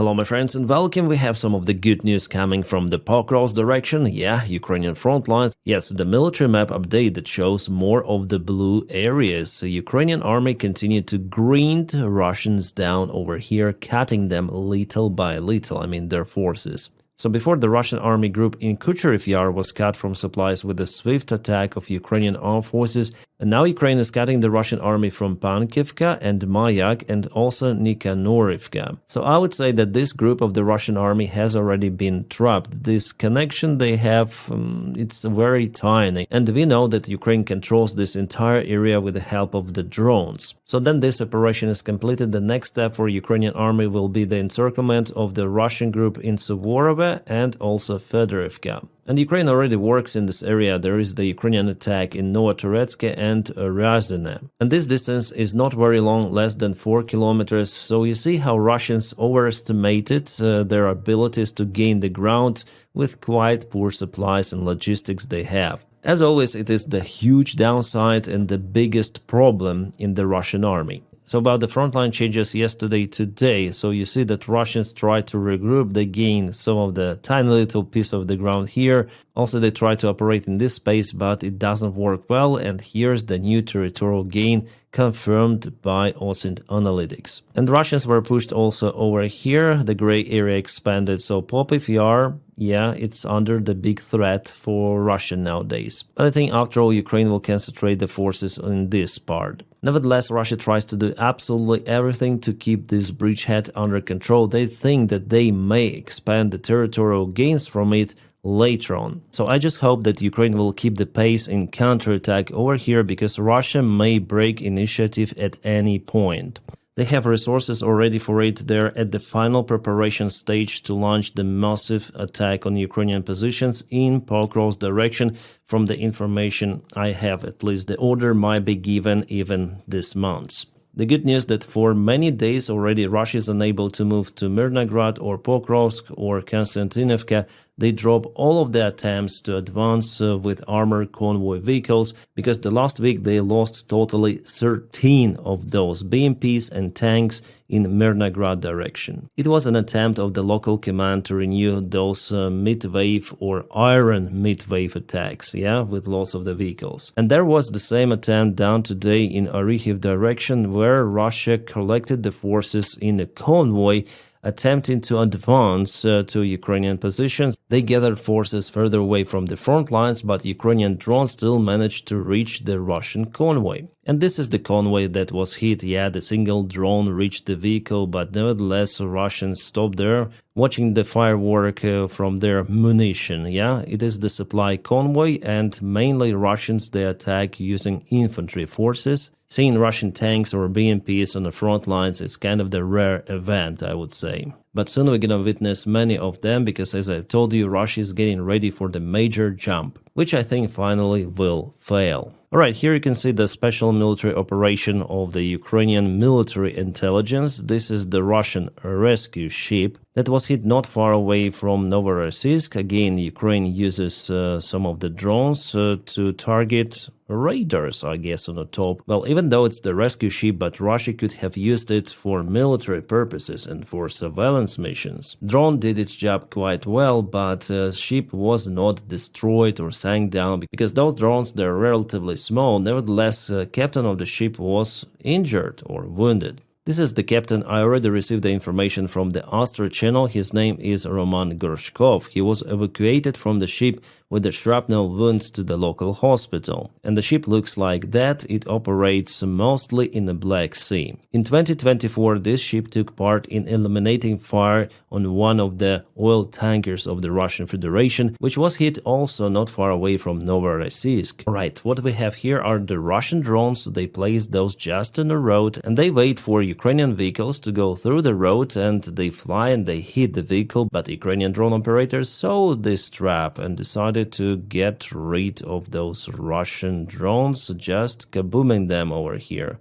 Hello my friends and welcome. We have some of the good news coming from the Pokrovsk direction. Yeah, Ukrainian front lines. Yes, the military map update that shows more of the blue areas. The Ukrainian army continued to grind Russians down over here, cutting them little by little, their forces. So before the Russian army group in Kucherev Yar was cut from supplies with the swift attack of Ukrainian armed forces, and now Ukraine is cutting the Russian army from Pankivka and Mayak and also Nikanorivka. So I would say that this group of the Russian army has already been trapped. This connection they have, it's very tiny. And we know that Ukraine controls this entire area with the help of the drones. So then this operation is completed. The next step for Ukrainian army will be the encirclement of the Russian group in Suvorove and also Fedorivka. And Ukraine already works in this area. There is the Ukrainian attack in Novotoretsk and Ruzzian. And this distance is not very long, less than 4 kilometers. So you see how Russians overestimated their abilities to gain the ground with quite poor supplies and logistics they have. As always, it is the huge downside and the biggest problem in the Russian army. So about the frontline changes yesterday, today, so you see that Russians try to regroup, they gain some of the tiny little piece of the ground here. Also, they try to operate in this space, but it doesn't work well. And here's the new territorial gain confirmed by OSINT analytics. And Russians were pushed also over here. The gray area expanded. So Popov Yar, yeah, it's under the big threat for Russia nowadays. But I think after all, Ukraine will concentrate the forces in this part. Nevertheless, Russia tries to do absolutely everything to keep this bridgehead under control. They think that they may expand the territorial gains from it later on. So I just hope that Ukraine will keep the pace in counterattack over here, because Russia may break initiative at any point. They have resources already for it. They're at the final preparation stage to launch the massive attack on Ukrainian positions in Pokrovsk direction. From the information I have, at least the order might be given even this month. The good news that for many days already Russia is unable to move to Mirnograd or Pokrovsk or Konstantinovka. They drop all of the attempts to advance with armored convoy vehicles, because the last week they lost totally 13 of those BMPs and tanks in Mirnograd direction. It was an attempt of the local command to renew those mid-wave or iron mid-wave attacks, with lots of the vehicles. And there was the same attempt done today in Orikhiv direction, where Russia collected the forces in a convoy attempting to advance to Ukrainian positions. They gathered forces further away from the front lines, but Ukrainian drones still managed to reach the Russian convoy. And this is the convoy that was hit. The single drone reached the vehicle, but nevertheless Russians stopped there, watching the firework from their munition. It is the supply convoy, and mainly Russians they attack using infantry forces. Seeing Russian tanks or BMPs on the front lines is kind of the rare event, I would say. But soon we're gonna witness many of them, because as I told you, Russia is getting ready for the major jump, which I think finally will fail. Alright, here you can see the special military operation of the Ukrainian military intelligence. This is the Russian rescue ship that was hit not far away from Novorossiysk. Again, Ukraine uses some of the drones to target radars, I guess, on the top. Well, even though it's the rescue ship, but Russia could have used it for military purposes and for surveillance missions. Drone did its job quite well, but ship was not destroyed or sank down, because those drones, they're relatively small. Nevertheless, captain of the ship was injured or wounded. This is the captain. I already received the information from the Astra channel. His name is Roman Gorshkov. He was evacuated from the ship with the shrapnel wounds to the local hospital. And the ship looks like that. It operates mostly in the Black Sea. In 2024, this ship took part in eliminating fire on one of the oil tankers of the Russian Federation, which was hit also not far away from Novorossiysk. Alright, what we have here are the Russian drones. They place those just on the road, and they wait for Ukrainian vehicles to go through the road, and they fly and they hit the vehicle. But the Ukrainian drone operators saw this trap and decided to get rid of those Russian drones, just kabooming them over here.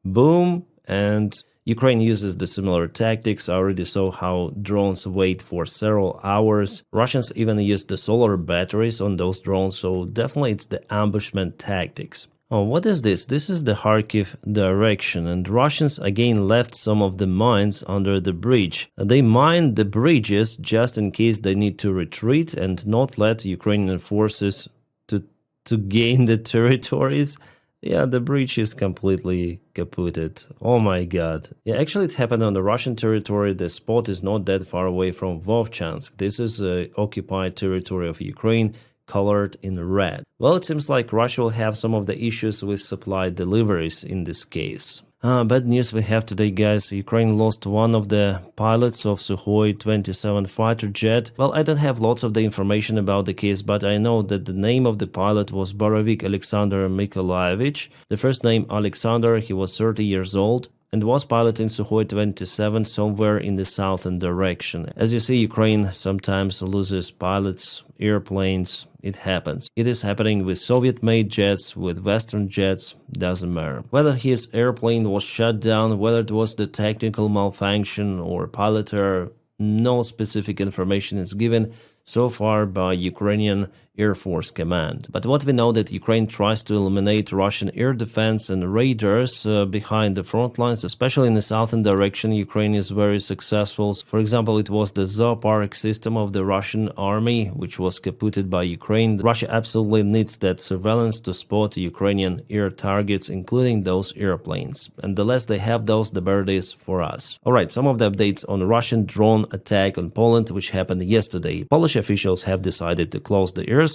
Boom, and Ukraine uses the similar tactics. I already saw how drones wait for several hours. Russians even use the solar batteries on those drones, so definitely it's the ambushment tactics. Oh, what is this? This is the Kharkiv direction, and Russians again left some of the mines under the bridge. They mined the bridges just in case they need to retreat and not let Ukrainian forces to gain the territories. Yeah, the bridge is completely kaputted. Oh my god. Yeah, actually it happened on the Russian territory. The spot is not that far away from Vovchansk. This is occupied territory of Ukraine, colored in red. Well, it seems like Russia will have some of the issues with supply deliveries in this case. Bad news we have today, guys. Ukraine lost one of the pilots of Sukhoi 27 fighter jet. Well, I don't have lots of the information about the case, but I know that the name of the pilot was Borovik Alexander Mikolaevich. The first name Alexander, he was 30 years old and was piloting Sukhoi 27 somewhere in the southern direction. As you see, Ukraine sometimes loses pilots, airplanes. It happens. It is happening with Soviet-made jets, with Western jets, doesn't matter. Whether his airplane was shut down, whether it was the technical malfunction or pilot error, no specific information is given so far by Ukrainian Air Force Command. But what we know that Ukraine tries to eliminate Russian air defense and radars behind the front lines, especially in the southern direction. Ukraine is very successful. For example, it was the Zoopark system of the Russian army, which was kaputted by Ukraine. Russia absolutely needs that surveillance to spot Ukrainian air targets, including those airplanes. And the less they have those, the better it is for us. Alright, some of the updates on Russian drone attack on Poland, which happened yesterday. Polish officials have decided to close the airspace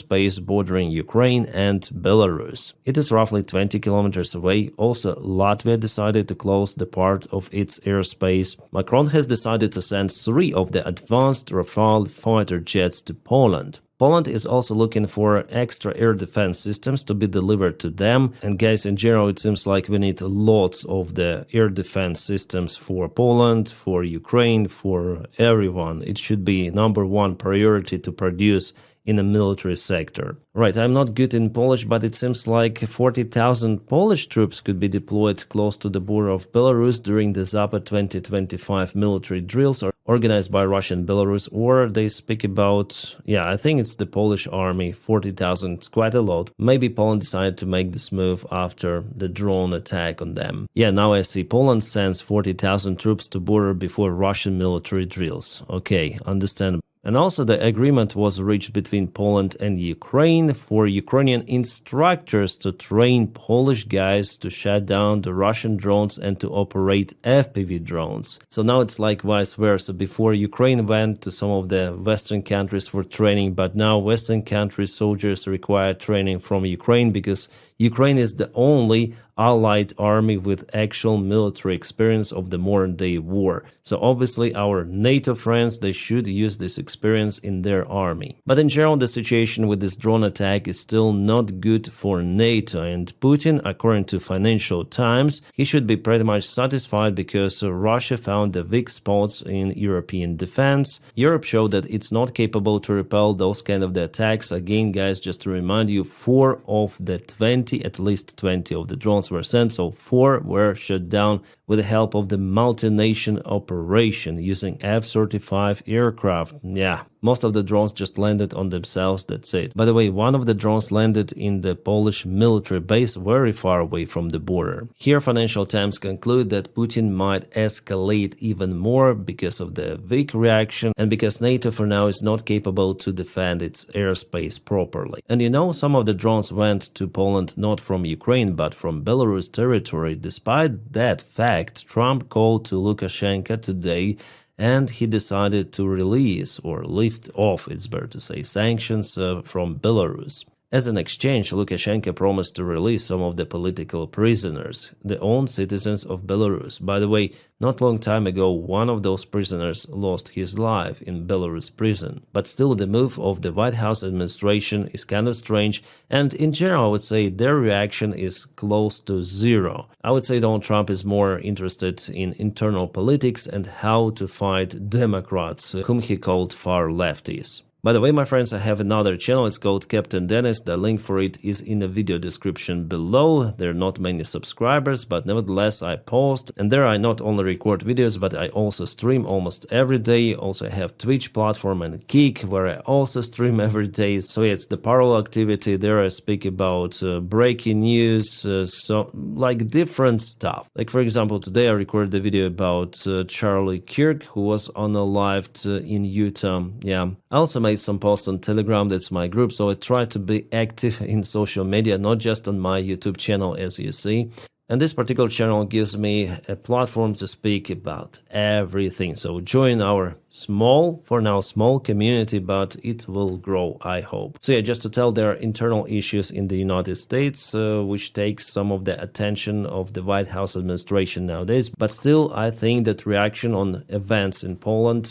bordering Ukraine and Belarus. It is roughly 20 kilometers away. Also, Latvia decided to close the part of its airspace. Macron has decided to send 3 of the advanced Rafale fighter jets to Poland. Poland is also looking for extra air defense systems to be delivered to them. And guys, in general, it seems like we need lots of the air defense systems for Poland, for Ukraine, for everyone. It should be #1 priority to produce in the military sector. Right, I'm not good in Polish, but it seems like 40,000 Polish troops could be deployed close to the border of Belarus during the Zapad 2025 military drills organized by Russia and Belarus, or they speak about, yeah, I think it's the Polish army, 40,000, it's quite a lot. Maybe Poland decided to make this move after the drone attack on them. Yeah, now I see Poland sends 40,000 troops to border before Russian military drills. Okay, understandable. And also the agreement was reached between Poland and Ukraine for Ukrainian instructors to train Polish guys to shut down the Russian drones and to operate FPV drones. So now it's like vice versa. Before Ukraine went to some of the Western countries for training, but now Western countries' soldiers require training from Ukraine because Ukraine is the only allied army with actual military experience of the modern-day war. So obviously our NATO friends, they should use this experience in their army. But in general, the situation with this drone attack is still not good for NATO, and Putin, according to Financial Times, he should be pretty much satisfied because Russia found the weak spots in European defense. Europe showed that it's not capable to repel those kind of the attacks. Again, guys, just to remind you, 4 of the 20, at least 20 of the drones were sent, so 4 were shut down with the help of the multi-nation operation using F-35 aircraft. Yeah, most of the drones just landed on themselves, that's it. By the way, one of the drones landed in the Polish military base very far away from the border. Here Financial Times conclude that Putin might escalate even more because of the weak reaction and because NATO for now is not capable to defend its airspace properly. And you know, some of the drones went to Poland not from Ukraine but from Belarus territory. Despite that fact, Trump called to Lukashenko today and he decided to release or lift off, it's better to say, sanctions from Belarus. As an exchange, Lukashenko promised to release some of the political prisoners, the own citizens of Belarus. By the way, not long time ago, one of those prisoners lost his life in Belarus prison. But still, the move of the White House administration is kind of strange, and in general, I would say their reaction is close to zero. I would say Donald Trump is more interested in internal politics and how to fight Democrats, whom he called far lefties. By the way, my friends, I have another channel. It's called Captain Dennis. The link for it is in the video description below. There are not many subscribers, but nevertheless, I post. And there I not only record videos, but I also stream almost every day. Also, I have Twitch platform and Kick, where I also stream every day. So yeah, it's the parallel activity. There I speak about breaking news, so like different stuff. Like for example, today I recorded a video about Charlie Kirk, who was on a live in Utah. Yeah, I also made some posts on Telegram, that's my group, so I try to be active in social media, not just on my YouTube channel, as you see. And this particular channel gives me a platform to speak about everything. So join our small, for now small community, but it will grow, I hope. So yeah, just to tell, there are internal issues in the United States, which takes some of the attention of the White House administration nowadays. But still, I think that reaction on events in Poland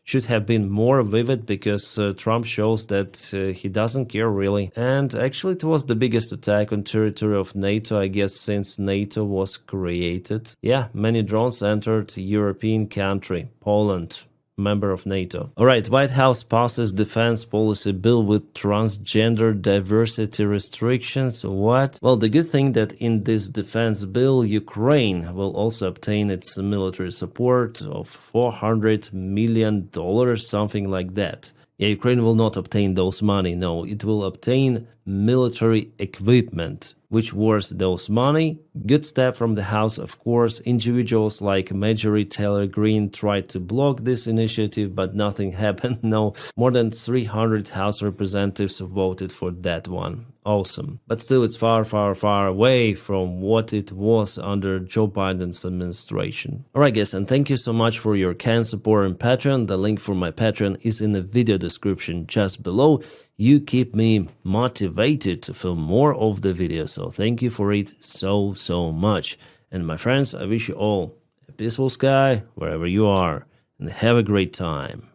should have been more vivid, because Trump shows that he doesn't care really. And actually, it was the biggest attack on territory of NATO, I guess, since NATO was created. Yeah, many drones entered European country, Poland, member of NATO. Alright, White House passes defense policy bill with transgender diversity restrictions. What? Well, the good thing that in this defense bill, Ukraine will also obtain its military support of $400 million, something like that. Yeah, Ukraine will not obtain those money, no, it will obtain military equipment, which worth those money. Good step from the House, of course. Individuals like Marjorie Taylor Greene tried to block this initiative, but nothing happened. No, more than 300 House representatives voted for that one. Awesome. But still, it's far, far, far away from what it was under Joe Biden's administration. Alright guys, and thank you so much for your kind support on Patreon. The link for my Patreon is in the video description just below. You keep me motivated to film more of the videos, so thank you for it so much. And my friends, I wish you all a peaceful sky wherever you are, and have a great time.